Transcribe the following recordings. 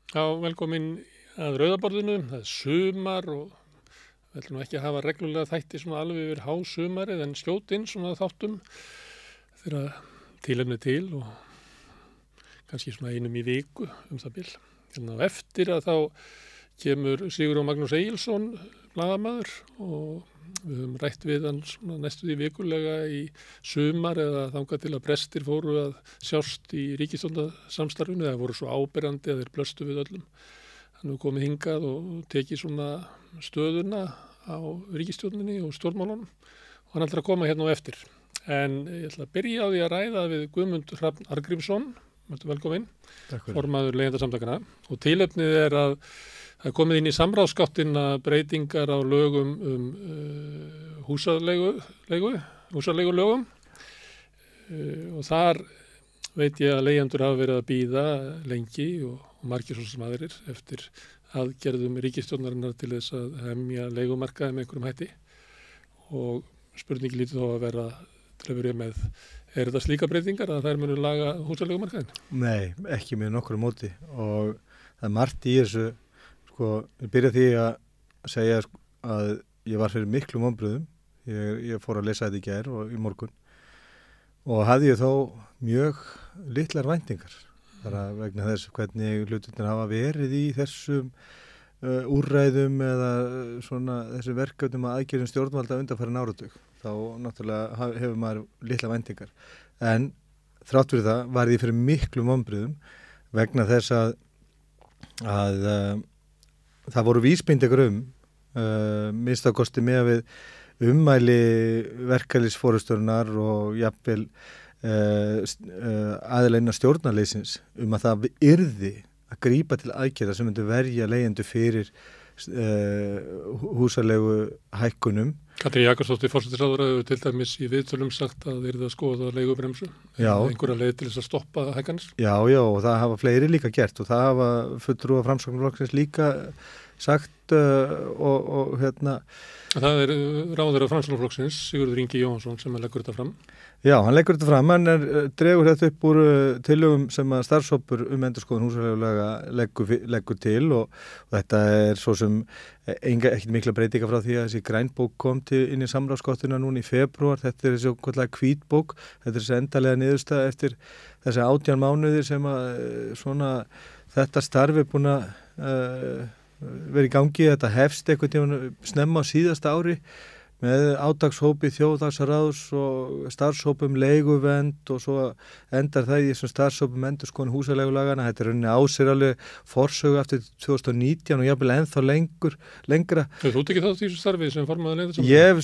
Já, velkomin að Rauðaborðinu. Það er sumar og við ætlum nú ekki að hafa reglulega þætti svona alveg yfir hásumarið en skjót inn svona þáttum þegar tilefni til og kannski svona einum í viku það bil. Hérna á eftir að þá kemur Sigurjón Magnús Egilsson, blaðamaður, og við höfum rætt við hann svona næstu því vikulega í sumar eða þangað til að brestir fóru að sjást í ríkisstjórnarsamstarfinu eða voru svo áberandi að þeir blöstu við öllum. Hann hefur komið hingað og tekið svona stöðuna á ríkisstjórninni og stjórnmálunum og hann ætlar að koma hérna á eftir. En ég ætla að byrja á því að ræða við Guðmund Hrafn Arngrímsson, velkomin, formaður Leigjendasamtakanna, og tilefnið er að það er komið inn í samráðsgáttina breytingar á lögum húsaleigulögum og þar veit ég að leigjendur hafa verið að bíða lengi og margir svo sem aðrir eftir aðgerðum ríkisstjórnarinnar til þess að hemja leigumarkaði með einhverjum hætti og spurningi lítið þó að vera til að vera með, er þetta slíka breytingar að þær munu laga húsaleigumarkaðin? Nei, ekki með nokkru móti og það er margt í þessu. Ég byrja því að segja að ég var fyrir miklum vonbrigðum. Ég fór að lesa þetta í gær og í morgun og hafði ég þó mjög litlar væntingar bara vegna þess hvernig hlutirnir hafa verið í þessum úrræðum eða svona þessum verkefnum að aðgerðum stjórnvalda undanfarin áratug. Þá náttúrulega hefur maður litlar væntingar. En þrátt fyrir það var ég fyrir miklum vonbrigðum vegna þess að það voru vísbendingar minnstakosti með við ummæli verkalýðsforystunnar og jafnvel aðila innan stjórnarleysins að það yrði að grípa til aðgerða sem myndi verja leigjendur fyrir húsalegu hækkunum. Katrín Jakobsdóttir forsætisráðherra hefur til dæmis í viðtölum sagt að þeir yrðu að skoða leigubremsu. Einhverja leið til þess að stoppa hækkanir. Já, og það hafa fleiri líka gert og það hafa fulltrúar Framsóknarflokksins líka sagt og hérna. Það er ráðherra Framsóknarflokksins, Sigurður Ingi Jóhannsson, sem leggur þetta fram. Já, hann leggur þetta fram, hann dregur þetta upp úr tillögum sem að starfshópur endurskoðun húsaleigulaga leggur til og þetta er svo sem ekkert mikla breytinga frá því að þessi grænbók kom inn í samráðsgáttina núna í febrúar. Þetta er þessi okkurlega hvítbók, þetta er þessi endalega niðurstaða eftir þessi 18 mánuðir sem að svona þetta starf er búin að vera í gangi. Þetta hefst einhvern tímann snemma á síðasta ári með átakshópi þjóðhagsráðs og starfshópum leiguvernd og svo endar það í þessum starfshópum endurskoðun húsaleigulagana. Þetta er rauninni á sér alveg forsögu eftir 2019 og jafnvel ennþá lengra. Þú ert ekki þátt í þessu starfi sem formaður Leigjendasamtakanna? Ég hef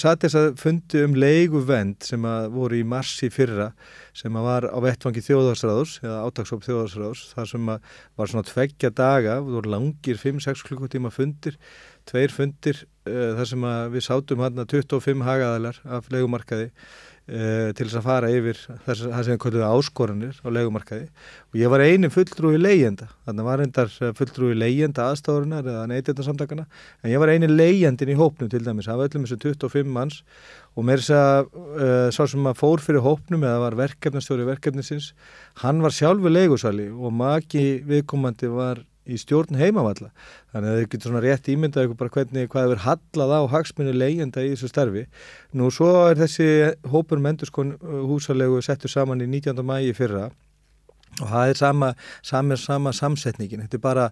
satt þess að fundi leiguvernd sem að voru í mars í fyrra sem að var á vettvangi þjóðhagsráðs eða átakshóp þjóðhagsráðs þar sem að var svona 2 daga, það voru langir 5-6 klukkutíma fundir, 2 fundir þar sem að við sátum hérna 25 hagaðalar af leigumarkaði til þess að fara yfir það sem við kölluðum áskoranir á leigumarkaði og ég var eini fulltrúi leigjenda, þannig var reyndar fulltrúi leigjenda aðstáðurinnar eða Neytendasamtakanna en ég var eini leigjendin í hópnum til dæmis, af öllum þessum 25 manns og meira þess að sá sem að fór fyrir hópnum eða var verkefnastjóri verkefnisins, hann var sjálfur leigusali og maki viðkomandi var í stjórn heimavalla. Þannig að þau getur svona rétt ímyndað ykkur bara hvað hefur hallað á hagsmuni leigjenda í þessu starfi. Nú svo er þessi hópur endurskoðun húsalegu settur saman í 19. maí í fyrra og það er sama samsetningin. Þetta er bara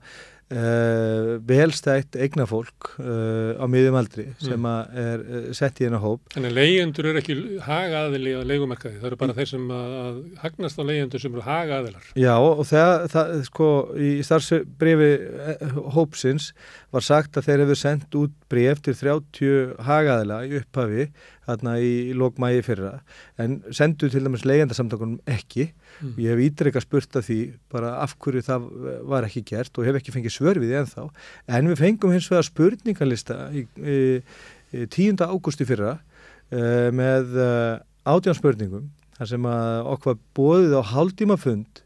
velstætt eignafólk á miðjum aldri sem er sett í þennan hóp. Þannig að leigjendur eru ekki hagaaðili á leigumarkaði, það eru bara þeir sem að hagnast á leigjendur sem eru hagaaðilar. Já og það sko í starfsbréfi hópsins var sagt að þeir hefur sendt út bréf til 30 hagaaðila í upphafi þarna í lok maí fyrra en sendu til dæmis Leigjendasamtakunum ekki. Ég hef ítrekað spurt að því bara af hverju það var ekki gert og hef ekki fengið svör við því ennþá en við fengum hins vegar spurningalista í 10. ágúst í fyrra með 18 spurningum þar sem að okkur var boðið á hálftíma fund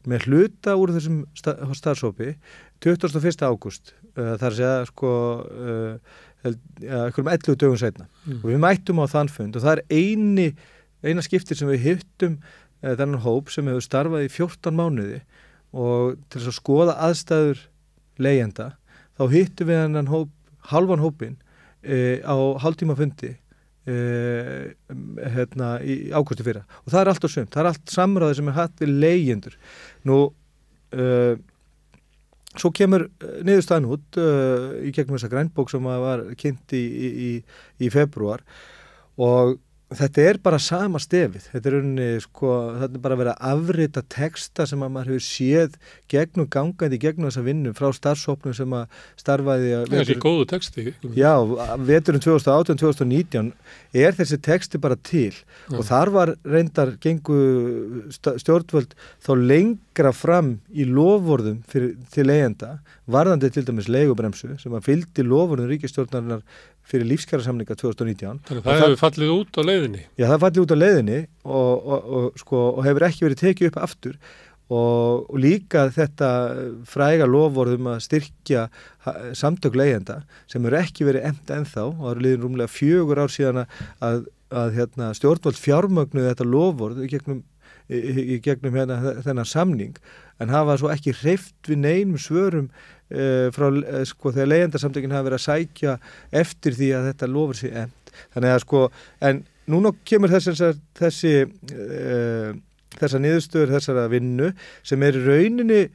með hluta úr þessum starfshópi 21. ágúst þar að segja sko einhverjum 11 dögum seinna og við mættum á þann fund og það er eina skiptir sem við hittum þennan hóp sem hefur starfað í 14 mánuði og til þess að skoða aðstæður leigjenda, þá hittum við hennan halvan hópinn á hálftíma fundi í ágústi fyrra og það allt á sumt, það allt samráði sem haft við leigjendur. Nú svo kemur niðurstaðan út í gegnum þessa grænbók sem var kynnt í febrúar og þetta bara sama stefið. Þetta rauninni, þetta bara verið að afrita texta sem að maður hefur séð gangandi gegnum þessa vinnu frá starfshópnum sem að starfaði þessi góðu texti. Já, veturinn 2018-2019 þessi texti bara til og þar var reyndar gengu stjórnvöld þá lengra fram í loforðum til leigjenda, varðandi til dæmis leigubremsu sem að fylgdi loforðum ríkisstjórnarinnar fyrir lífskjarasamninga 2019. Þannig það hefur fallið út á leiðinni? Já, það fallið út á leiðinni og hefur ekki verið tekið upp aftur og líka þetta fræga loforðum að styrkja samtök leigjenda sem hefur ekki verið efnt ennþá og það eru liðin rúmlega 4 ár síðan að stjórnvöld fjármögnuðu þetta loforð í gegnum þennan samning en hafa svo ekki hreyft við neinum svörum frá þegar leigjendasamtökin hafa verið að sækja eftir því að þetta lofur sig efnt. Þannig að en núna kemur þessar niðurstöður þessara vinnu sem í rauninni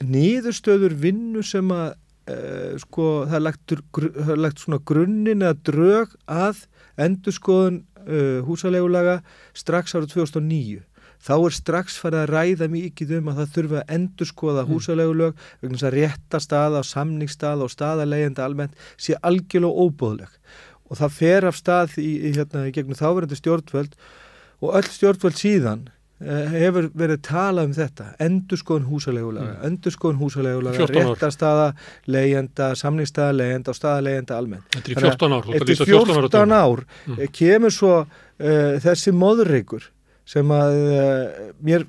niðurstöður vinnu sem að það er lagt svona grunninn eða drög að endurskoðun húsaleigulaga strax árið 2009. Þá strax farið að ræða mikið að það þurfi að endurskoða húsaleigulög vegna þess að réttarstaða og samningsstaða og staða leigjenda almennt sé algjörlega óboðleg. Og það fer af stað í gegnum þáverandi stjórnvöld og öll stjórnvöld síðan hefur verið talað þetta, endurskoðun húsaleigulaga, réttarstaða leigjenda, samningsstaða leigjenda og staða leigjenda almennt. Þetta er 14 ár. Eftir 14 ár kemur svo þessi móðreikur sem að mér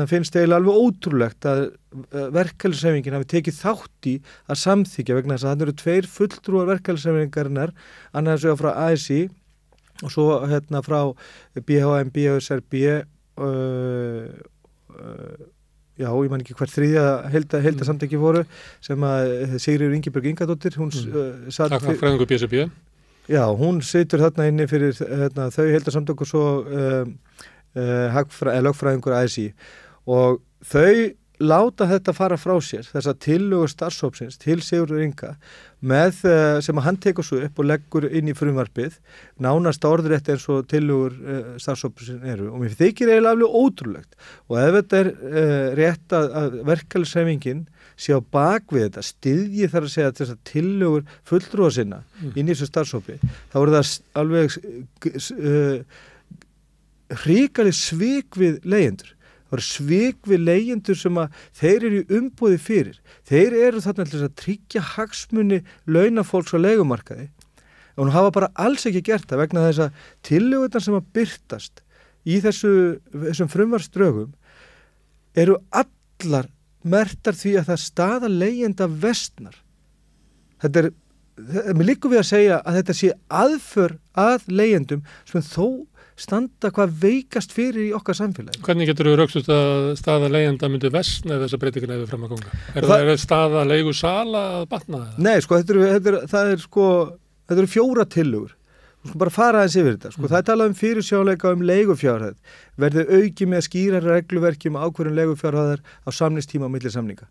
finnst eiginlega alveg ótrúlegt að verkalýðshreyfingin hafi tekið þátt í að samþykja vegna þess að það eru 2 fulltrúar verkalýðshreyfingarinnar, annars vegar frá ASÍ og svo frá BHM, BSRB já, ég man ekki hvert þriðja heildarsamteki voru sem að Sigríður Ingibjörg Ingadóttir hún satt fræðingur BSRB. Já, hún situr þarna inni fyrir þau heildarsamtök og svo lögfræðingur ASÍ og þau láta þetta fara frá sér, þessa tillögur starfshópsins til Sigurður Inga með sem að hann tekur svo upp og leggur inn í frumvarpið nánast orðrétt eins og tillögur starfshópsins eru og mér þykir eiginlega alveg ótrúlegt og ef þetta rétt að verkalýðshreyfingin sé á bakvið þetta, styðji þar að segja þessar tillögur fulltrúa sinna inn í þessu starfshópi, þá það alveg hrikaleg svik við leigjendur. Það svik við leigjendur sem að þeir eru í umboði fyrir. Þeir eru þarna til þess að tryggja hagsmuni launafólks á leigumarkaði. Og hún hafa bara alls ekki gert það vegna þess að tillögurnar sem að birtast í þessum frumvarpsdrögum eru allar merktar því að það staða leigjenda versnar. Mér liggur við að segja að þetta sé aðför að leigjendum sem þó standa hvað veikast fyrir í okkar samfélagi. Hvernig getur þú raukst að staða leigjenda myndi versna ef þessa breytingar hefur fram að ganga? Er staða leigusala að batna það? Nei, þetta eru 4 tillögur. Þú sko bara fara aðeins yfir þetta. Það er talað fyrirsjáleika leigufjárhæð. Verði auki með skýrar regluverki ákvörðun leigufjárhæðar á samningstíma á milli samninga.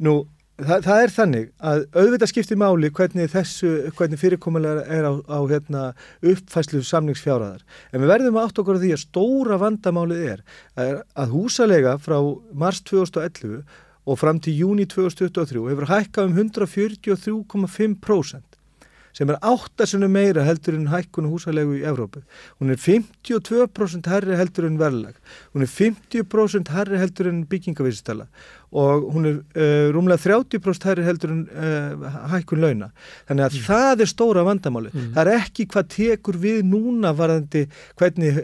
Nú, það er þannig að auðvitað skiptir máli hvernig fyrirkomulega á uppfærslu samningsfjárhæðar. En við verðum að átta okkur á því að stóra vandamálið að húsaleiga frá mars 2011 og fram til júní 2023 hefur hækkað 143,5%. Sem 8 sinnum meira heldur en hækkun húsalegu í Evrópu. Hún 52% hærri heldur en verðlag. Hún 50% hærri heldur en byggingavísitala og hún rúmlega 30% hærri heldur en hækkun launa. Þannig að það stóra vandamáli. Það ekki hvað tekur við núna varðandi hvernig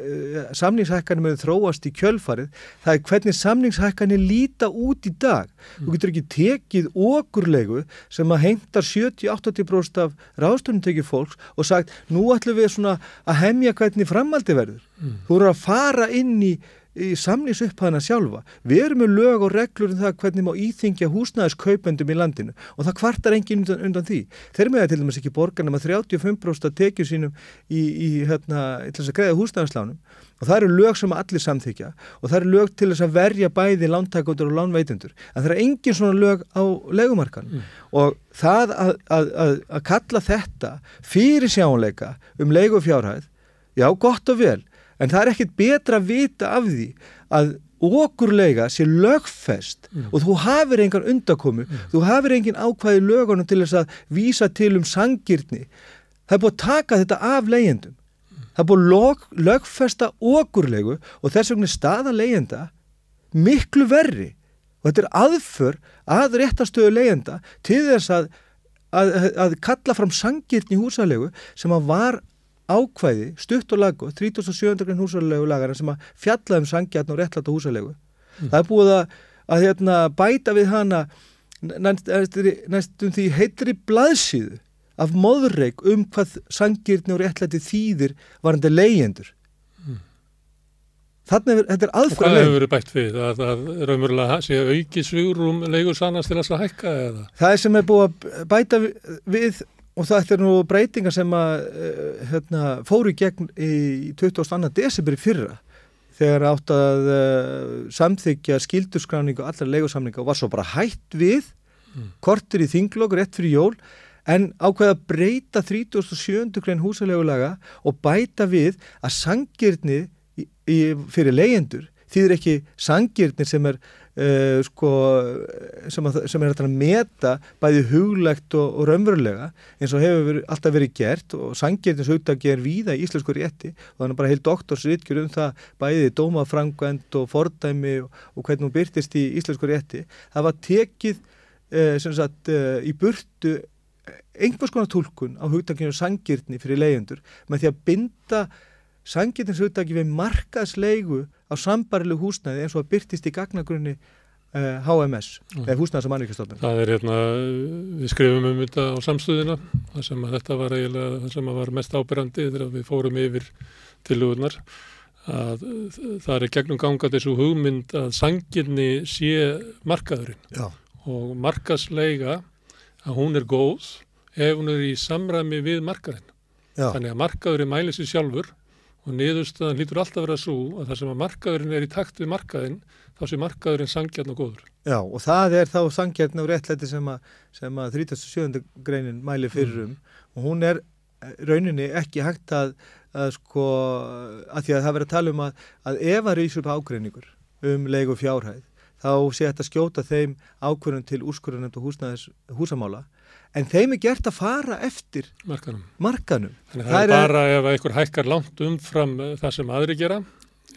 samningshækkanir með þróast í kjölfarið. Það hvernig samningshækkanir líta út í dag. Þú getur ekki tekið okurlegu sem að heimtar 70-80% af ráðstöfunartekjum fólks og sagt nú ætlum við svona að hemja hvernig framhaldi verður. Þú eru að fara inn í í samningsupphæðina sjálfa. Við erum með lög og reglur um það hvernig má íþyngja húsnæðiskaupendum í landinu og það kvartar enginn undan því. Þeir mega til dæmis ekki borga nema 35% af tekjum sínum til þess að greiða húsnæðislánum og það eru lög sem allir samþykja og það eru lög til þess að verja bæði lántakendur og lánveitendur. En það er engin svona lög á leigumarkaðnum og það að kalla þetta fyrirsjáanleika leigufjárhæð, já, gott og vel. En það er ekkert betra að vita af því að okurleiga sé lögfest og þú hafir engan undankomu, þú hafir engin ákvæði í lögunum til þess að vísa til sanngirni. Það er búið að taka þetta af leigjendum. Það er búið að lögfesta okurleigu og þess vegna staða leigjenda miklu verri. Og þetta er aðför að réttarstöðu leigjenda til þess að kalla fram sanngirni í húsaleigu sem að var ákvæði, stutt og laggóð, 37. grein húsaleigu sem að fjalla sanngjarna og réttláta húsaleigu. Það er búið að bæta við hana næstum því heitri blaðsíðu af móðurreik hvað sanngirni og réttlæti þýðir varandi leigjendur. Þannig þetta er aðfæra leið. Og hvað hefur verið bætt við? Að raunverulega sé aukið svigrúm leigusalans til þess að hækka eða? Það sem er búið að bæta við og þetta nú breytingar sem að fóru í gegn í 22. desember í fyrra þegar átt að samþykkja skylduskráningu allra leigusamninga og var svo bara hætt við kortir í þinglok rétt fyrir jól en ákveða að breyta 37. grein húsaleigulaga og bæta við að sanngirni fyrir leigjendur þýðir ekki sanngirni sem er sem er að meta bæði huglegt og raunverulega eins og hefur alltaf verið gert og sanngirnishugtaki er víða í íslensku rétti og þannig bara heil doktorsritgjur það bæði dómaframkvæmd og fordæmi og hvernig hún birtist í íslensku rétti. Það var tekið í burtu einhvers konar túlkun á hugtakinu sanngirni fyrir leigjendur með því að binda sanngirnishugtaki við markaðsleigu á sambærilegu húsnæði eins og að birtist í gagnagrunni HMS, eða húsnæðis- og mannvirkjastofnunar. Það er við skrifum þetta á samstöðina, það sem að þetta var eiginlega það sem var mest áberandi þegar við fórum yfir tillögurnar, að það er gegnum gangandi þessu hugmynd að sanngirni sé markaðurinn. Já. Og markaðsleiga, að hún er góð ef hún er í samræmi við markaðinn. Já. Þannig að markaðurinn mælir sig sjálfur og niðurstaðan hlýtur alltaf að vera svo að það sem að markaðurinn er í takt við markaðinn, þá sé markaðurinn sanngjarn og góður. Já, og það er þá sanngjarn og réttlæti sem að 37. greinin mæli fyrir og hún er rauninni ekki hægt að því að það verið að tala að ef að rís upp ágreiningur leigu fjárhæð, þá sé þetta skjóta þeim ákvörðun til úrskurðarnefnd og húsamála. En þeim er gert að fara eftir markanum. Þannig það er bara ef einhver hækkar langt umfram það sem aðri gera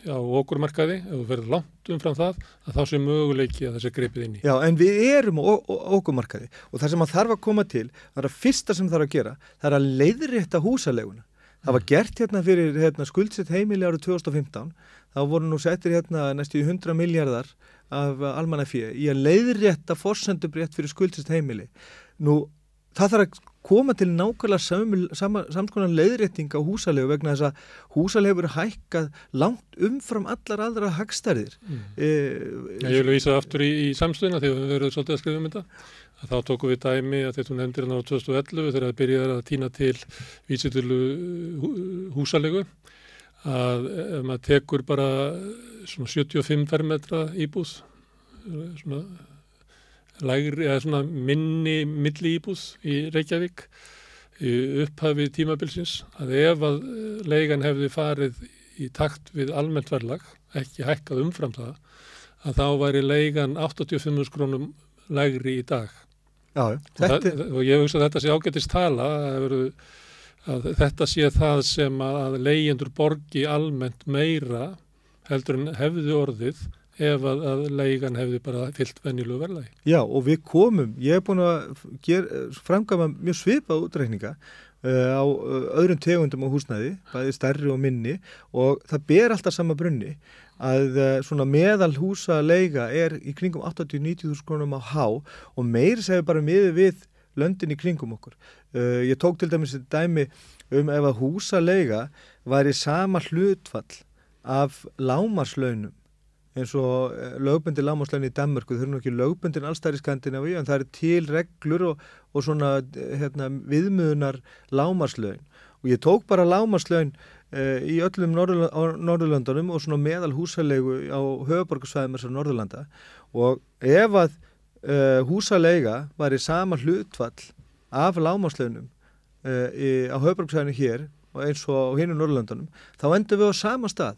á okurmarkaði, ef þú verður langt umfram það, að þá sé möguleiki að það sé gripið inn í. Já, en við erum á okurmarkaði og það sem að þarf að koma til, það er að fyrsta sem þarf að gera, það er að leiðrétta húsaleiguna. Það var gert fyrir skuldsett heimili árið 2015, þá voru nú settir næstu 100 milljarðar af almannafé í að leiðrétta forsendubrétt fyrir skuldsett heimili. Nú, það þarf að koma til nákvæmlega samskonar leiðrétting á húsaleigu vegna þess að húsaleigu hefur hækkað langt umfram allar aðra hagstærðir. Ég vil vísa aftur í samstöðina þegar við verðum svolítið að skrifa þetta. Þá tókum við dæmi að þetta nefndir á 2011 þegar það byrjaði að tína til vísitölu húsaleigu að ef maður tekur bara svona 75 fermetra íbúð svona lægri eða svona minni milli íbúð í Reykjavík í upphafi tímabilsins að ef að leigan hefði farið í takt við almennt verðlag, ekki hækkað umfram það, að þá væri leigan 85.000 krónum lægri í dag. Já, og ég hugsa að þetta sé ágætist tala að þetta sé það sem að leigjendur borgi almennt meira heldur en hefði orðið ef að leigan hefði bara fyllt venjulegu verðlagi. Já, og við ég er búin að framkvæma mjög svipað útreikninga á öðrum tegundum á húsnæði, bæði stærri og minni og það ber alltaf sama brunni að svona meðal húsaleiga er í kringum 80-90.000 krónum á há og meiri segir bara miðið við löndin í kringum okkur. Ég tók til dæmis dæmi ef að húsaleiga væri sama hlutfall af lágmarkslaunum eins og lögbundin lágmarkslaun í Danmörku, þau eru nú ekki lögbundin allstæðar í Skandinavíu en það eru til reglur og svona viðmiðunar lágmarkslaun og ég tók bara lágmarkslaun í öllum Norðurlöndunum og svona meðal húsalegu á höfuðborgarsvæðum þessar Norðurlanda og ef að húsaleiga var í sama hlutfall af lágmarkslaunum á höfuðborgarsvæðinu hér og eins og á hinum Norðurlöndunum þá endum við á sama stað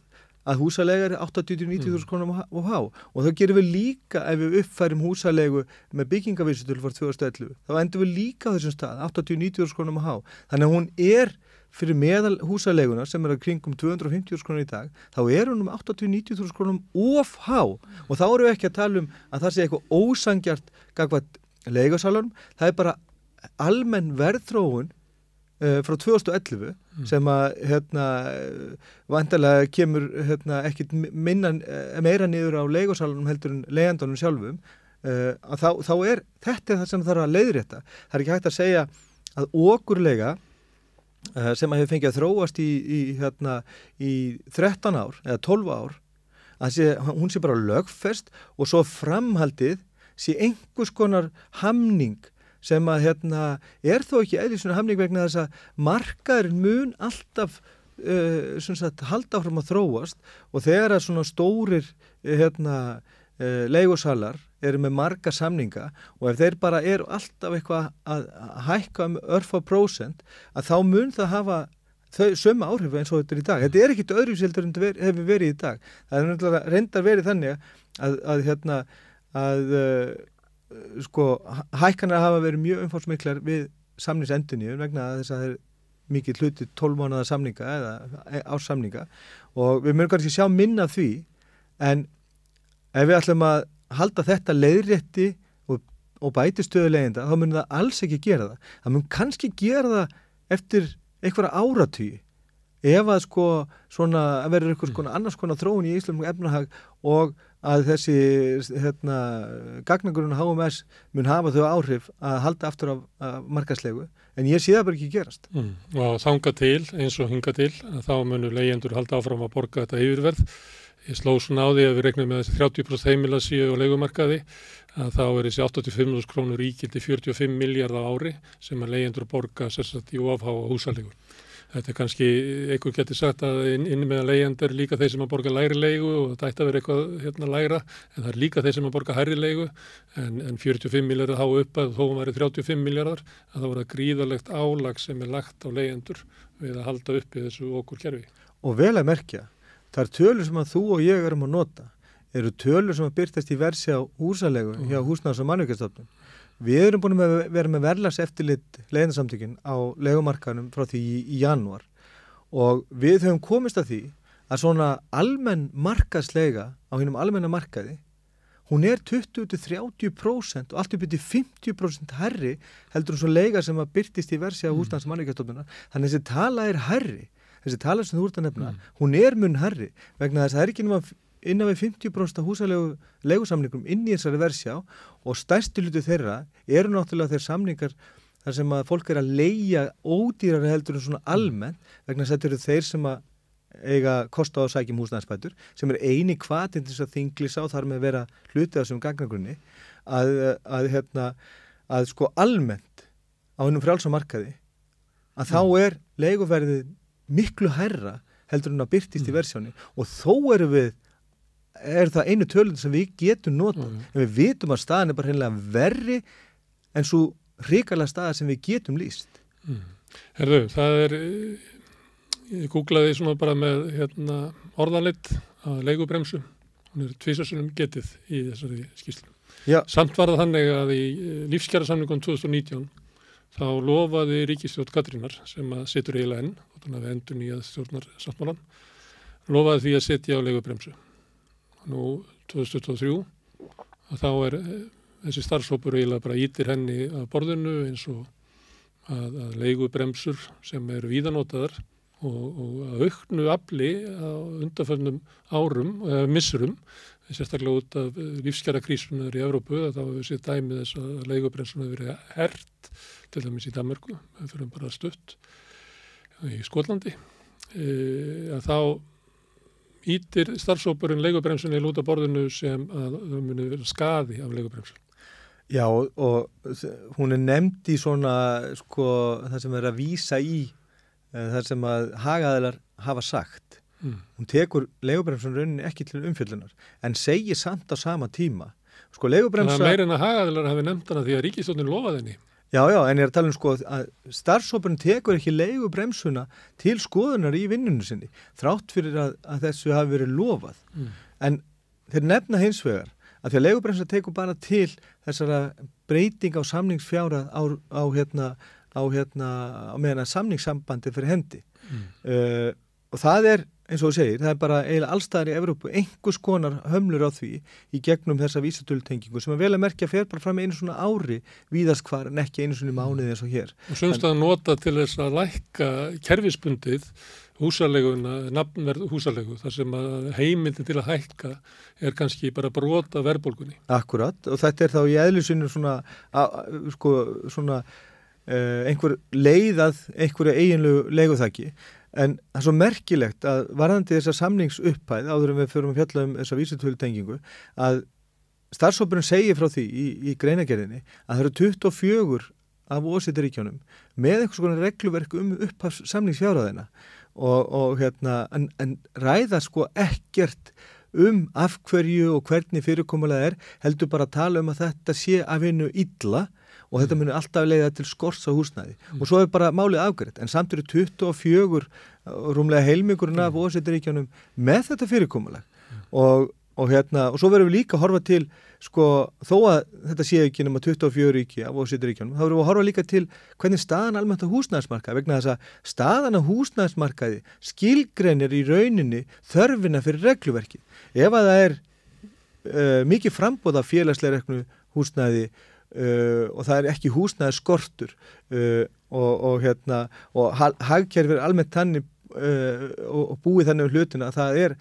að húsaleiga er 80-90.000 krónum og há og þá gerum við líka ef við uppfærum húsalegu með byggingavísitölu frá 2011 þá endum við líka á þessum stað 80-90.000 krónum og há þannig að hún er fyrir meðal húsaleguna sem er að kringum 250.000 krónur í dag þá er hún 80-90.000 krónum of há og þá erum við ekki að tala að það sé eitthvað ósangjart gagnvart leigusalunum, það er bara almenn verðþróun frá 2011 sem að væntanlega kemur ekkit meira niður á leigusalunum heldur en leigjendunum sjálfum að þá er þetta það sem þarf að leiðrétta. Það er ekki hægt að segja að okurleiga sem að hefur fengið að þróast í 13 ár eða 12 ár að hún sé bara lögfest og svo framhaldið sé einhvers konar hamning sem að er þó ekki eðlisuna hamning vegna þess að markaðurinn mun alltaf halda áfram að þróast og þegar að svona stórir leigusalar eru með marga samninga og ef þeir bara eru alltaf eitthvað að hækka örfá prósent að þá mun það hafa þau sömu áhrif eins og þetta er í dag. Þetta er ekkit öðruvísildur en þetta hefur verið í dag. Það er náttúrulega reyndar verið þannig að hækkanir hafa verið mjög umfangsmiklar við samningsendurnýjun vegna þess að það er mikið hluti 12 mánaða samninga eða árssamninga og við munum kannski sjá minna af því en ef við ætlum að halda þetta leiðrétti og bæti stöðu leigjenda þá mun það alls ekki gera það. Það mun kannski gera það eftir einhverja áratugi ef að svona verður einhvers annars konar þróun í íslenskum efnahag og að þessi gagnagurinn HMS mun hafa þau áhrif að halda aftur af markaðslegu en ég sé það bara ekki gerast. Og þanga til eins og hinga til að þá munu leigjendur halda áfram að borga þetta yfirverð. Ég sló svona á því að við regnum með þessi 30% heimila síu og leigumarkaði að þá er þessi 85.000 krónur ígildi 45 milljarða á ári sem að leigjendur borga sérstaklega í ofháa húsaleigu. Þetta er kannski, einhver getur sagt að inn með leigjendur líka þeir sem að borga lægri leigu og þetta ætti að vera eitthvað lægra en það er líka þeir sem að borga hærri leigu en 45 milljarðar há upp að þó væri 35 milljarðar að það voru gríðarlegt álag sem er lagt á leigjendur við að halda uppi þessu okurkerfi. Og vel að merkja, það er tölur sem að þú og ég erum að nota eru tölur sem að birtast í versi á húsalegu hjá Húsnæðis- og mannvirkjastofnun. Við erum búin að vera með verðlagseftirlit leigjendasamtökin á leigumarkaðnum frá því í janúar og við höfum komist að því að svona almenn markaðsleiga á hinum almenna markaði hún er 20-30% og allt upp til 50% hærri heldur en svo leiga sem að birtist í versi á Húsnæðis- og mannvirkjastofnunar. Þannig þessi tala er hærri, þessi tala sem þú ert að nefna, hún er mun hærri vegna þess að það er ekki nema innan við 50% húsalegu leigusamningum inn í þessari versjá og stærsti hluti þeirra eru náttúrulega þeir samningar þar sem að fólk er að leigja ódýrari heldur en svona almennt vegna þess að þetta eru þeir sem að eiga kosta á að sækja húsnæðisbætur sem er eini hvatinn til þess að þinglýsa og þar með vera hluti af þessum gagnagrunni að almennt á hennum frjálsa markaði að þá er leiguverðið miklu hærra heldur en að birtist í versjáni og þó er það einu tölun sem við getum notað en við vitum að staðan er bara hreinlega verri en svo hrikalega staða sem við getum lýst. Herðu, það er ég googlaði svona bara með orðalit að leigubremsu hún er tvisvarsinnum getið í þessari skýrslu. Já. Samt var það þannig að í lífskjarasamningum 2019 þá lofaði ríkisstjórn Katrínar sem að situr eiginlega enn og þannig að við endur nýjað stjórnarsáttmálann lofaði því að setja á leigubremsu. Nú 2023 að þá er þessi starfshópur eiginlega bara ítir henni að borðinu eins og að leigubremsur sem eru víðanótaðar og að auknu afli á undanförnum árum, missurum, sérstaklega út af lífskjarakrísunar í Evrópu að þá hefur séð dæmið þess að leigubremsuna hefur verið hert, til dæmis í Danmörku, við fyrir bara stutt í Skotlandi, að þá ítir starfshópurinn leigubremsunni lúta borðinu sem að það muni vera skaði af leigubremsun. Já, og hún nefnd í svona, það sem að vísa í, það sem að hagaðilar hafa sagt. Hún tekur leigubremsun rauninni ekki til umfjöllunar, en segir samt á sama tíma. Leigubremsa... Það meira en að hagaðilar hafi nefnt hana því að ríkisstjórnin lofaði henni. Já, en ég er að tala að starfshópurinn tekur ekki leigubremsuna til skoðunar í vinnunni sinni, þrátt fyrir að þessu hafi verið lofað. En þeir nefna hins vegar að því að leigubremsa tekur bara til þessara breyting á samningsfjárhæð á meðan að samningssambandi fyrir hendi. Og það er, eins og þú segir, það er bara eiginlega allstaðar í Evrópu einhvers konar hömlur á því í gegnum þessa vísitölutengingu sem að vel að merkja fer bara fram einu svona ári víðast hvar en ekki einu svona mánuði eins og hér. Og sumstaðar nota til þess að lækka kerfisbundið húsaleguna, nafnverð húsalegu, þar sem að heimildin til að hækka er kannski bara brota verðbólgunni. Akkurat, og þetta er þá í eðlisvinnu einhver leiðað einhverju eiginlegu leiguþaki. En það er svo merkilegt að varðandi þessa samningsupphæð áður en við förum að fjalla þessa vísitölutengingu að starfshópurinn segir frá því í greinagerðinni að það eru 24 af OECD-ríkjunum með einhvers konar regluverk upphafs samningsfjárhæðina en ræða ekkert af hverju og hvernig fyrirkomulega heldur bara að tala að þetta sé af hinu illa og þetta muni alltaf leiða til skorts á húsnæði. Og svo er bara málið afgreitt, en samt eru 24 rúmlega heilmingurinn af OECD-ríkjunum með þetta fyrirkomulag. Og svo verðum við líka að horfa til, þó að þetta sé ekki nema 24 ríki af OECD-ríkjunum, þá verðum við að horfa líka til hvernig staðan almennt á húsnæðismarkaði, vegna þess að staðan á húsnæðismarkaði skilgreinir í rauninni þörfina fyrir regluverkið. Ef að það er mikið framboð af félagslega reknu húsnæði og það er ekki húsnæðisskortur og hagkerfið almennt þannig og búið þannig hlutina að það er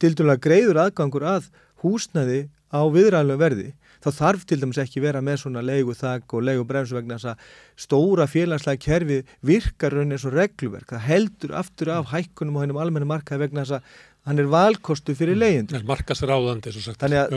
tiltölulega greiður aðgangur að húsnæði á viðræðanlegu verði, þá þarf til dæmis ekki vera með svona leiguþak og leigubremsu vegna þess að stóra félagslega kerfi virkar raunin eins og regluverk. Það heldur aftur af hækkunum á hennum almenna markaði vegna þess að hann er valkostu fyrir leigjendur. Markaðsráðandi, svo sagt. Þannig að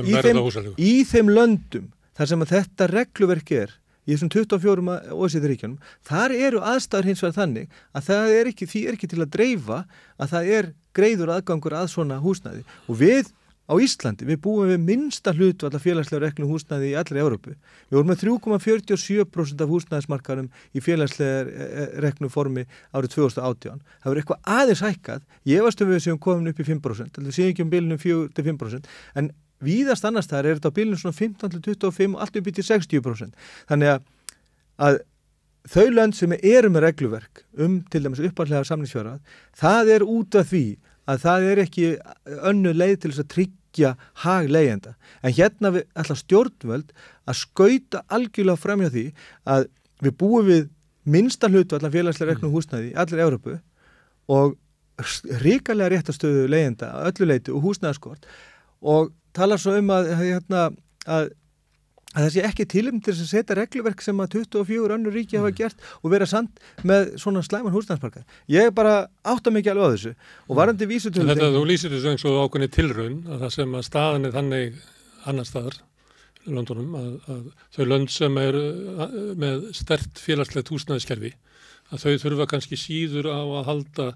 í þeim löndum þar sem að þetta regluverk í þessum 24 OECD-ríkjunum, þar eru aðstæður hins vegar þannig að það er ekki til að dreifa að það er greiður aðgangur að svona húsnæði. Og við á Íslandi, við búum við minnsta hlutfall félagslega reknu húsnæði í allri Evrópu. Við vorum með 3,47% af húsnæðismarkaðnum í félagslega reknu formi árið 2018. Það voru eitthvað aðeins hækkað, ég efast við séum komin upp í 5%, við séum ekki bilinu 4-5%, en víðast annars þar er þetta á bilinu svona 15-25 og allt upp í til 60%. Þannig að þau lönd sem eru með regluverk til dæmis uppáhaldslega samningsfjárhæð, það er út af því að það er ekki önnur leið til þess að tryggja hag leigjenda. En hérna ætla stjórnvöld að skauta algjörlega framhjá því að við búum við minnsta hlutfall félagslega reknu húsnæði í allir Evrópu og ríkalega réttastöðu leigjenda að öllu leyti og húsnæðaskort og talar svo að það sé ekki tilefni til þess að setja regluverk sem að 24 önnur ríki hafa gert og vera samt með svona slæman húsnæðismarkað. Ég bara átta mig ekki alveg á þessu og varandi vísitölu... Þú lýsir þessu eins og ákveðni tilraun að það sem að staðan er þannig annar staðar í löndunum að þau lönd sem er með sterkt félagslegt húsnæðiskerfi að þau þurfa kannski síður á að halda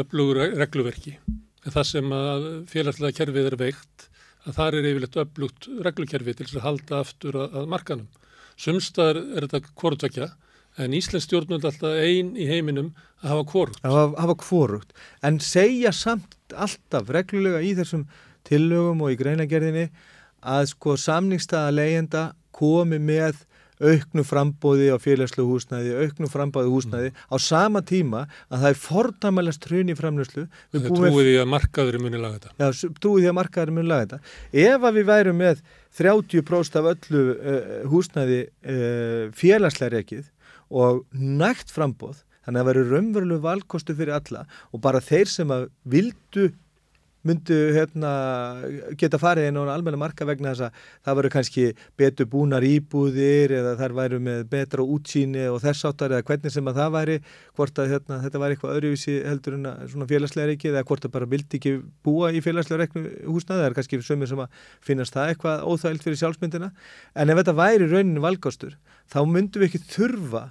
öflugur regluverki. En það sem að félagslega kerfið er veikt að þar er yfirleitt öflugt reglukerfi til þess að halda aftur að markanum. Sumstaðar er þetta hvorutveggja, en íslensk stjórnvöld alltaf ein í heiminum að hafa hvorugt. Að hafa hvorugt, en segja samt alltaf reglulega í þessum tillögum og í greinagerðinni að samningsstaða leigjenda komi með auknu framboði á félagslegu húsnæði, auknu framboði húsnæði á sama tíma að það er fordæmalegt hrun í framleiðslu. Það trúið því að markaðurinn muni laga þetta. Já, trúið því að markaðurinn muni laga þetta. Ef að við værum með 30% af öllu húsnæði félagslega rekið og nægt framboð, þannig að það væri raunveruleg valkostu fyrir alla og bara þeir sem að vildu myndu geta farið inn á almenna marka vegna þess að það voru kannski betur búnar íbúðir eða þær væru með betra útsýni og þess áttar eða hvernig sem að það væri, hvort að þetta væri eitthvað öðruvísi heldur en svona félagslega reikið eða hvort að bara vildi ekki búa í félagslega reknu húsnæði, það er kannski sömur sem að finnast það eitthvað óþægilt fyrir sjálfsmyndina, en ef þetta væri raunin valkostur, þá myndum við ekki þurfa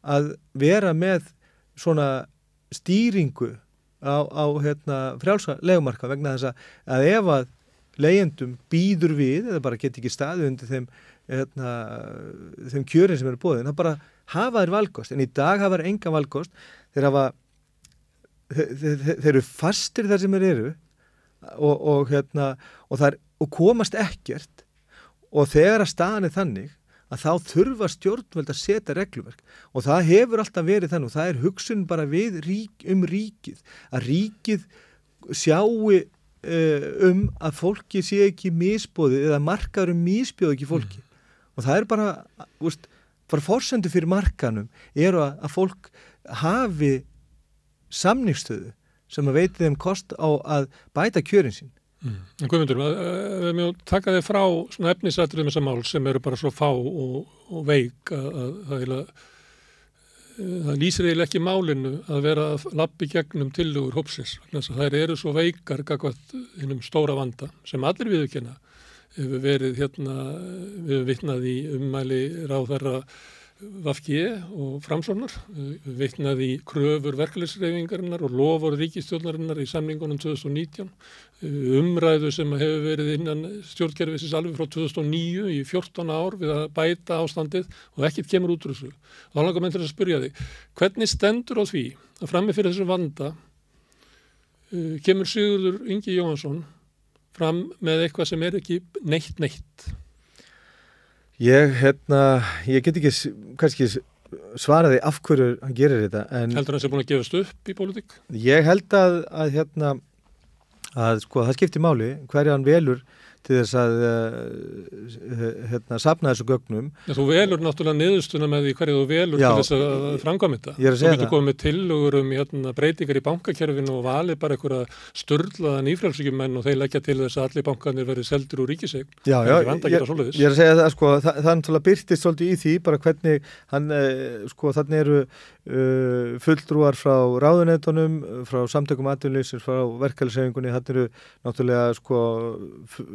að vera með svona stýringu á frjálsa leigumarka vegna þess að ef að leigjendum býður við eða bara geti ekki staðið undir þeim kjörin sem eru boðin, það bara hafa þeir valkost, en í dag hafa þeir enga valkost, þeir eru fastir þar sem þeir eru og komast ekkert, og þegar að staðan er þannig að þá þurfa stjórnvöld að setja regluverk og það hefur alltaf verið þannig og það er hugsun bara ríkið, að ríkið sjáu að fólki sé ekki misboðið eða markaðurum misbjóð ekki fólki og það er bara forsendur fyrir markanum eru að fólk hafi samningsstöðu sem að veiti þeim kost á að bæta kjörin sín. En Guðmundur, við mjög taka þig frá svona efnisatriðum þessa mál sem eru bara svo fá og veik að það lýsir eiginlega ekki málinu að vera að labba í gegnum tillögur hópsins. Þær eru svo veikar gagnvart hinum stóra vanda sem allir viðurkenna. Við höfum vitnað í ummæli ráðherra VG og Framsóknar, vitnað í kröfur verkalýðshreyfingarinnar og lofur ríkisstjórnarinnar í samningunum 2019, umræðu sem hefur verið innan stjórnkerfisins alveg frá 2009 í 14 ár við að bæta ástandið og ekkert kemur út úr þessu. Og þá langar menn til að spyrja þig, hvernig stendur á því að frammi fyrir þessu vanda kemur Sigurður Ingi Jóhannsson fram með eitthvað sem er ekki neitt? Ég get ekki kannski svaraði af hverju hann gerir þetta. Heldur hann sé búin að gefast upp í pólitík? Ég held að sko það skiptir máli hverja hann velur til þess að safna þessu gögnum. Ja, þú velur náttúrulega niðurstuna með því hverju þú velur til þess að framkvæma þetta. Þú getur komið með tillögur breytingar í bankakerfinu og valið bara einhverja sturlaða nýfrjálshyggjumenn og þeir leggja til þess að allir bankarnir verið seldir úr ríkiseign. Ég er að segja það, sko, það náttúrulega birtist svolítið í því bara hvernig hann, sko, þannig eru fulltrúar frá ráðuneytunum, frá samtökum atvinnulífsins, frá verkalýðshreyfingunni, þannig eru náttúrulega sko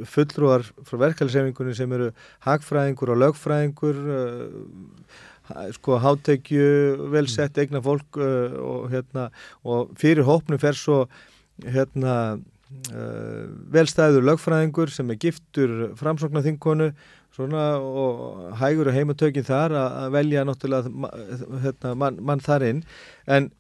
fulltrúar frá verkalýðshreyfingunni sem eru hagfræðingur og lögfræðingur, sko hátekju, velsett eigna fólk og fyrir hópnum fer svo velstæður lögfræðingur sem er giftur Framsóknarþingkonu svona og hægur og heimatökin þar að velja náttúrulega mann þar inn, en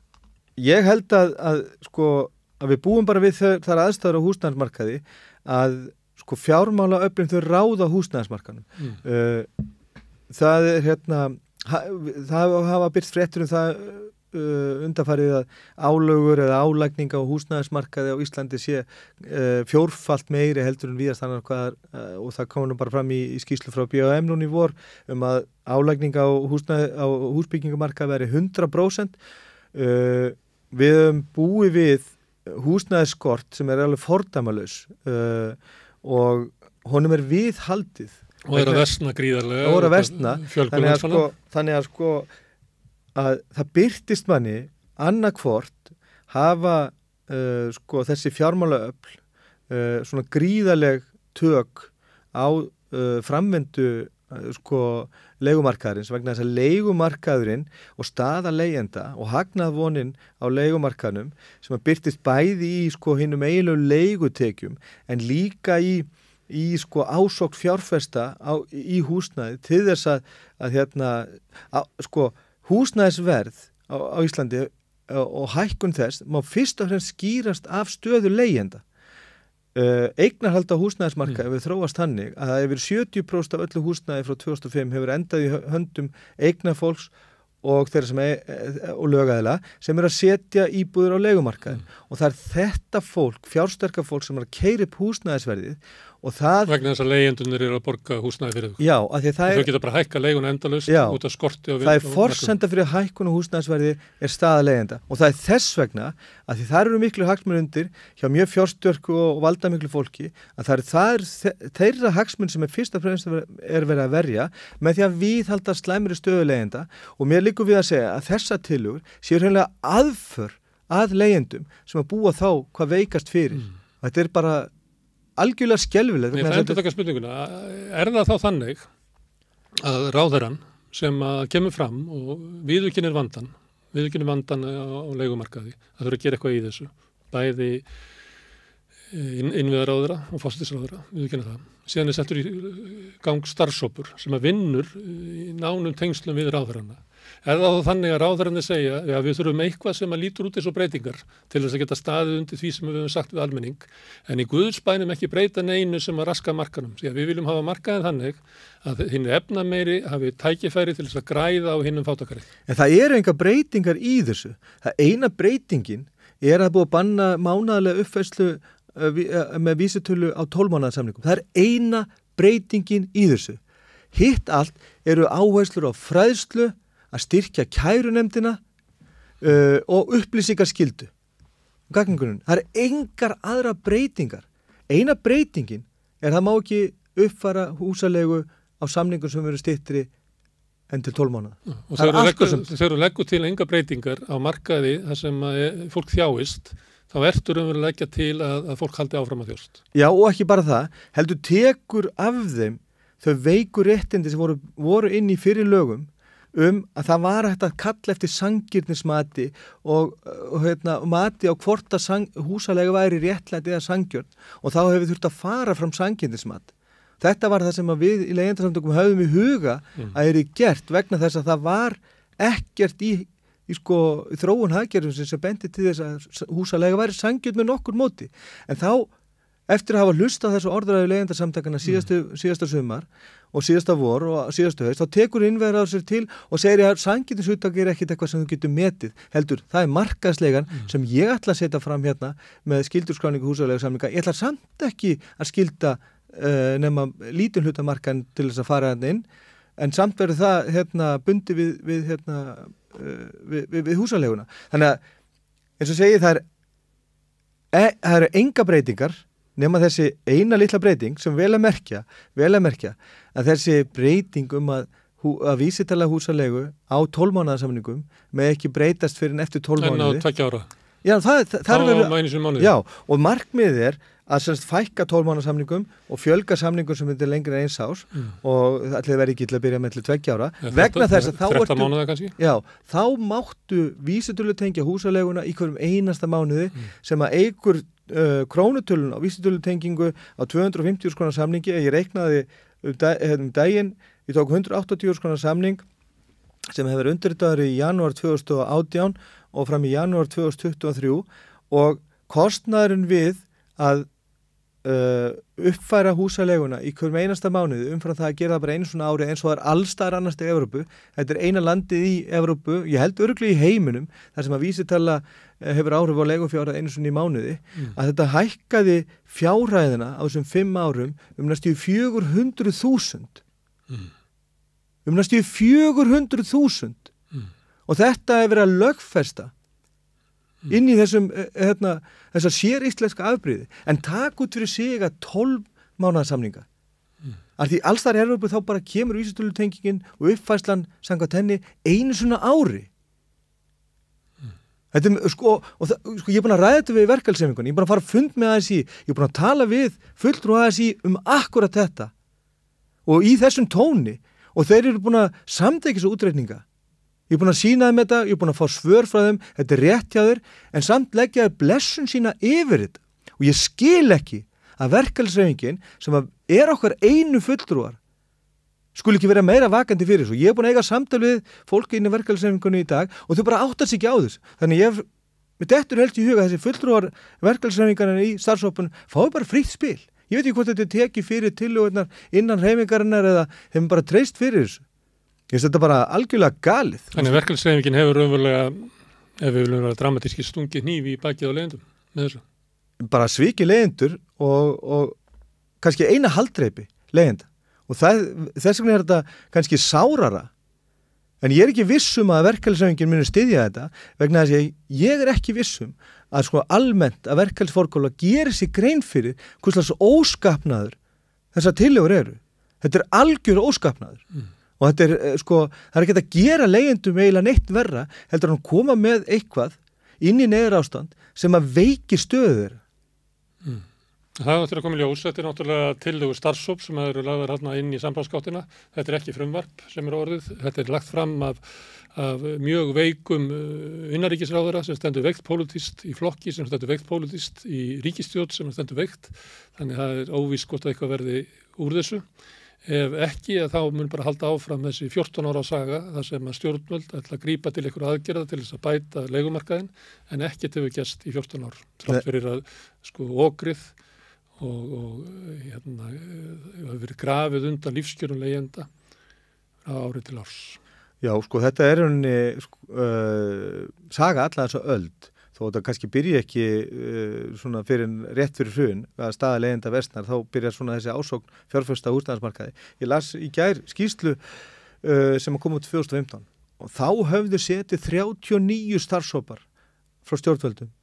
ég held að sko að við búum bara við þar aðstæður á húsnæðismarkaði að sko fjármálaöflin þau ráða húsnæðismarkanum. Það er það hafa byrst fréttur það undanfarið að álögur eða álagning á húsnæðismarkaði á Íslandi sé fjórfalt meiri heldur en víðast annar og það kom nú bara fram í skýrslu frá BHM núna í vor að álagning á húsbyggingamarkaði veri 100%. Við höfum búið við húsnæðisskort sem er alveg fordæmalaus og honum er viðhaldið og er að versna gríðarlega þannig að sko að það birtist manni annarkvort hafa sko þessi fjármálaöfl svona gríðarleg tök á framvindu sko leigumarkaðurins vegna þess að leigumarkaðurinn og staða leigjenda og hagnað á leigumarkaðnum sem að birtist bæði í sko hinum eiginlegu leigutekjum en líka í sko ásókn fjárfesta í húsnæði til þess að sko húsnæðisverð á Íslandi og hækkun þess má fyrst og fremst skýrast af stöðu leigjenda. Eignarhald á húsnæðismarkaði hefur þróast þannig að yfir 70% af öllu húsnæði frá 2005 hefur endað í höndum eignafólks og þeirra sem og lögaðila sem að setja íbúður á leigumarkaðin og það þetta fólk, fjársterka fólk sem að keyra upp húsnæðisverðið og það... Vegna þess að leigjendurnir eru að borga húsnæði fyrir þau. Já, af því að það þau geta bara hækka leiguna endalaust út af skorti og... Það forsenda fyrir hækkun og húsnæðisverði staða leigjenda og það þess vegna að því það eru miklu hagsmunir undir hjá mjög fjársterku og valdamiklu fólki að það er þeirra hagsmun sem fyrst og fremst verið að verja með því að viðhalda slæmri stöðu leigjenda og mér liggur við að segja að þessa tillögur séu hreinlega aðför að leigjendum sem að búa þá hvað veikast fyrir. Þetta er bara algjörlega skelfilegt. Nei, það endur taka spurninguna. Er það þá þannig að ráðherrann sem að kemur fram og viðurkennir vandan á leigumarkaði að þurfa að gera eitthvað í þessu, bæði innviðaráðherra og forsætisráðherra, viðurkennir það. Síðan er settur í gang starfshópur sem að vinnur í nánum tengslum við ráðherranna. Er það þannig að ráðherrarnir segja að við þurfum eitthvað sem að lítur út eins og breytingar til þess að geta staðið undir því sem við höfum sagt við almenning, en í Guðs bænum ekki breyta neinu sem að raska markanum. Því að við viljum hafa markaðin þannig að hinn efnameiri hafi tækifæri til þess að græða á hinnum fátækari. En það eru enga breytingar í þessu. Það eina breytingin er að búa að banna mánaðarlega uppfærslu með vísitölu á 12 mánaða samningum. Það er eina breytingin í þessu. Hitt allt eru áherslur á fræðslu, að styrkja kærunefndina og upplýsingarskyldu. Gagningunum. Það er engar aðra breytingar. Eina breytingin er að það má ekki uppfæra húsalegu á samningum sem eru styttri en til 12 mánaða. Og þegar þú leggur til enga breytingar á markaði þar sem fólk þjáist, þá ertur að leggja til að fólk haldi áfram að þjást. Já, og ekki bara það, heldur tekur af þeim þau veiku réttindi sem voru inn í fyrir lögum að það var hægt að kalla eftir sanngirnismati og mati á hvort að húsalega væri réttlæti eða sangjörn og þá hefur þurft að fara fram sanngirnismat. Þetta var það sem við í leigjendasamtökum höfðum í huga að er gert vegna þess að það var ekkert í þróun hagkerfisins sem bendi til þess að húsalega væri sangjörn með nokkur móti. En þá, eftir að hafa hlustað þessu orðræðu leigjendasamtakana síðasta sumar og síðasta vor og síðasta haust, þá tekur innviðaráð sér til og segir að sanngirnishugtak er ekkit eitthvað sem þú getur metið. Heldur, það er markaðslegan sem ég ætla að setja fram hérna með skildurskráningu húsaleigusamninga. Ég ætla samt ekki að skilda nema lítinn hlutamarkan til þess að fara hérna inn, en samt verður það bundi við húsaleguna. Þannig að, eins og segi, það eru enga breytingar nema þessi eina litla breyting sem vel að merkja að þessi breyting að vísitala húsalegu á 12 mánaða samningum með ekki breytast fyrir en eftir 12 mánuði. En á 2 ára. Já, það er já, og markmiðið er að fækka 12 mánaða samningum og fjölga samningum sem er lengri en 1 árs og það verði ekki til að byrja með til 2 ára. Vegna þess að 13 mánuða kannski? Já, þá máttu vísitölutengja húsaleguna í hverjum einasta mánuði sem að eykur krónutölun á vísitölutengingu á 250.000 krónar samningi. Ég reiknaði daginn, ég tók 180.000 krónar samning sem hefur undirritaður í janúar 2018 og fram í janúar 2023 og kostnaðurinn við að uppfæra húsaleguna í hverjum einasta mánuði umfram það að gera það bara einu svona ári eins og það er allstaðar annars í Evrópu. Þetta er eina landið í Evrópu, ég held örugglega í heiminum, þar sem að vísitala hefur áhrif á leigufjárhæð einu svona í mánuði, að þetta hækkaði fjárhæðina á þessum 5 árum næstu 400.000. Næstu 400.000. Og þetta hefur verið að lögfesta inn í þessa séríslenska afbrigði, en takk út fyrir sig að 12 mánaða samninga. Af því alls þar í Evrópu þá bara kemur vísitölutengingin og uppfærslan samkvæmt henni einu svona ári. Þetta ég er búin að ræða þetta við verkalýðshreyfingunni, ég er búin að fara að fund með ASÍ, ég er búin að tala við fulltrúa ASÍ akkurat þetta og í þessum tóni og þeir eru búin að samþykkja þessu útreikninga. Ég er búin að sýna þeim þetta, ég er búin að fá svör frá þeim, þetta er rétt hjá þeir, en samt leggja þeir blessun sína yfir þetta. Og ég skil ekki að verkalýðshreyfingin sem er okkar einu fulltrúar skuli ekki vera meira vakandi fyrir þessu. Ég er búin að eiga samtal við fólki inn í verkalýðshreyfingunni í dag og þau bara áttar sig ekki á þessu. Þannig mér dettur helst í huga að þessi fulltrúar verkalýðshreyfingarnir í starfshópnum fái bara frítt spil. Ég veit ekki hvort þetta er tekið fyrir tillögurnar innan hreyfingarinnar eða þeim bara treyst fyrir þessu. Ég finnst þetta bara algjörlega galið. Þannig verkalýðshreyfingin hefur raunverulega, ef við viljum vera dramatíski, stungið hnífi í bakið á leigjendum með þessu. Bara svikið leigjendur og kannski eina haldreipi leigjenda. Og þess vegna þetta kannski sárara. En ég ekki vissum að verkalýðshreyfingin muni styðja þetta vegna þess að ég ekki vissum að sko almennt að verkalýðsforkóla gerir sig grein fyrir hvers óskapnaður þessar tillögur eru. Þetta algjör óskapnaður. Og þetta það er ekki að gera leigjendum eiginlega neitt verra heldur að hann koma með eitthvað inn í neyðarástand sem að veiki stöðu þeirra. Það áttur að koma í ljós. Þetta náttúrulega tillögur starfshóps sem eru lagðar hérna inn í sambandsgáttina. Þetta ekki frumvarp sem orðið. Þetta lagt fram af mjög veikum innanríkisráðherra sem stendur veikt pólitískt í flokki, sem stendur veikt pólitískt í ríkisstjórn sem stendur veikt. Þannig það óvíst hvort að eitthvað verði úr þessu. Ef ekki, þá mun bara halda áfram þessi 14 ára saga þar sem að stjórnvöld ætla að grípa til einhverja aðgerða til þess að bæta leigumarkaðinn en ekkert hefur gerst í 14 ár. Þrátt fyrir að okrið og hefur verið grafið undan lífskjörum leigjenda á ári til árs. Já, þetta rauninni saga alla þessa öld. Þó þetta kannski byrja ekki svona rétt fyrir hrun að staða leigjenda versnar, þá byrjar svona þessi ásókn fjárfesta húsnæðismarkaði. Ég las í gær skýrslu sem kom út 2015 og þá höfðu setið 39 starfshópar frá stjórnvöldum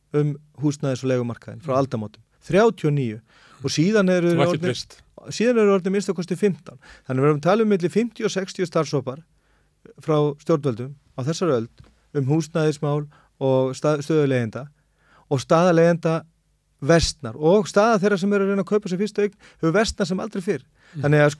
húsnæðis- og leigumarkaðin frá aldamótum. 39 og síðan eru orðnir minnst að kosti 15. Þannig við erum að tala milli 50 og 60 starfshópar frá stjórnvöldum á þessar öld húsnæðismál og stöðu leigjenda og staða leigjenda versnar og staða þeirra sem eru að reyna að kaupa sér fyrstu eign hefur versnar sem aldrei fyrr. Þannig að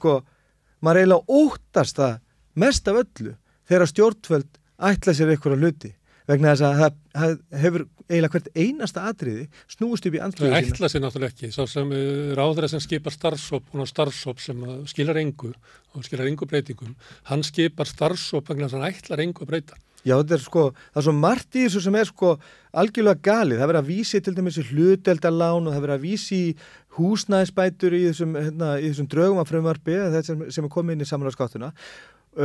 maður eiginlega óttast það mest af öllu þegar stjórnvöld ætla sér einhverja hluti vegna þess að það hefur eiginlega hvert einasta atriði snúist upp í andlöðu sína. Það ætla sér náttúrulega ekki. Sá sem ráðherra sem skipar starfshóp sem skilar engu og skilar engu breytingum, hann skipar starfshóp vegna þess að hann ætlar engu að breyta. Já, þetta það svo margt í þessu sem algjörlega galið. Það verið að vísi til dæmis í hlutdeildarlán og það verið að vísi í húsnæðisbætur í þessum drögum af frumvarpi sem komið inn í samráðsgáttuna.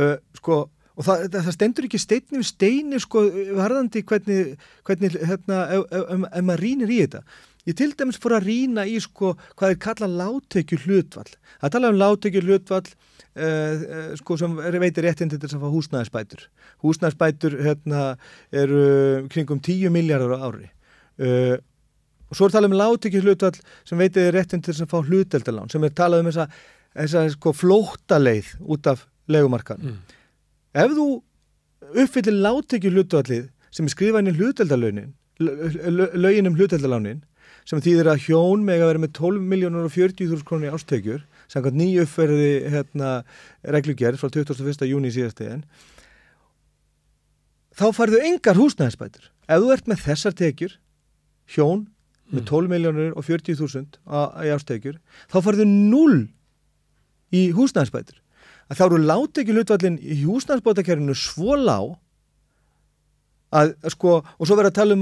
Og það stendur ekki steinn við steini varðandi hvernig ef maður rýnir í þetta. Ég til dæmis fór að rýna í hvað kalla lágtekju hlutfall. Það tala lágtekju hlutfall sem veitir réttindi til þess að fá húsnæðisbætur. Húsnæðisbætur eru kringum 10 milljarðar á ári. Og svo talað lágtekju hlutfall sem veitir réttindi til þess að fá hlutdeildarlán, sem talað þessa flóttaleið út af leigumarkaðnum. Ef þú uppfyllir lágtekju hlutfallið sem skrifað inn í hlutdeildarlögin hlutdeildarlánin sem þýðir að hjón mega verið með 12.040.000 krónur í árstekjur samkvæmt nýju uppfærði reglugerð frá 21. júní síðastliðinn, þá færðu engar húsnæðisbætur. Ef þú ert með þessar tekjur, hjón með 12.040.000 í árstekjur, þá færðu 0 í húsnæðisbætur. Þá eru lágtekjuhlutfallin í húsnæðisbótakerfinu svo lág að og svo verið að tala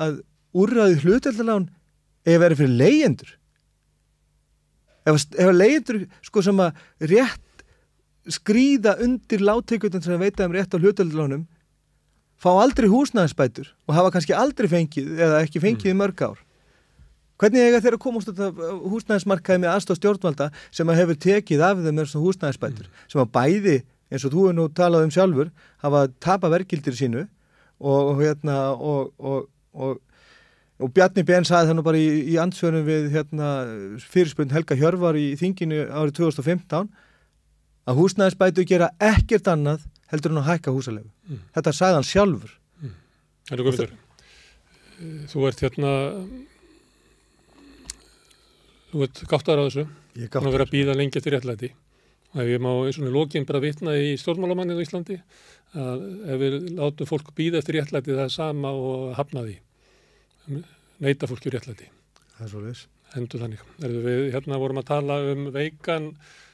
að úrræðið hlutdeildarlán eigi að vera fyrir leigjendur. Ef leigjendur sem að rétt skríða undir lágtekjurnar sem veita rétt á hlutdeildarlánum fá aldrei húsnæðisbætur og hafa kannski aldrei fengið eða ekki fengið í mörg ár. Hvernig eiga þeir að komast út af húsnæðismarkaði með aðstoð stjórnvalda sem að hefur tekið af þeim með húsnæðisbætur sem að bæði, eins og þú nú talað sjálfur, hafa tapað verðgildir sínu og Bjarni Ben sagði það nú bara í andsvörum við fyrirspurn Helga Hjörvar í þinginu árið 2015 að húsnæðisbætur gera ekkert annað heldur en að hækka húsaleigu. Þetta sagði hann sjálfur. Herra Guðmundur, þú ert þú ert gáttaður á þessu. Ég gáttaður. Þú ert verið að bíða lengi eftir réttlæti. Og ef ég má eins og lokin bara vitna í stjórnmálamannið á Íslandi að ef við látum fólk bíða eftir réttlæti það er sama og hafna því. Neita fólki réttlæti. Það svo þess. Hendur þannig. Við vorum að tala veikan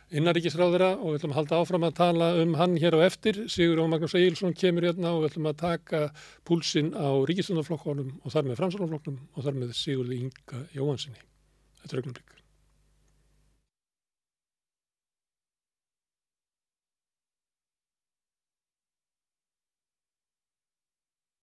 innanríkisráðherra og við ætlum að halda áfram að tala hann hér á eftir. Sigurjón Magnús Egilsson kemur og við ætlum að taka púlsinn á ríkisstjórnarflokkunum og þar með Framsóknarflokknum og þar með Sigurði Inga Jóhannsssyni. Þetta er augnablik.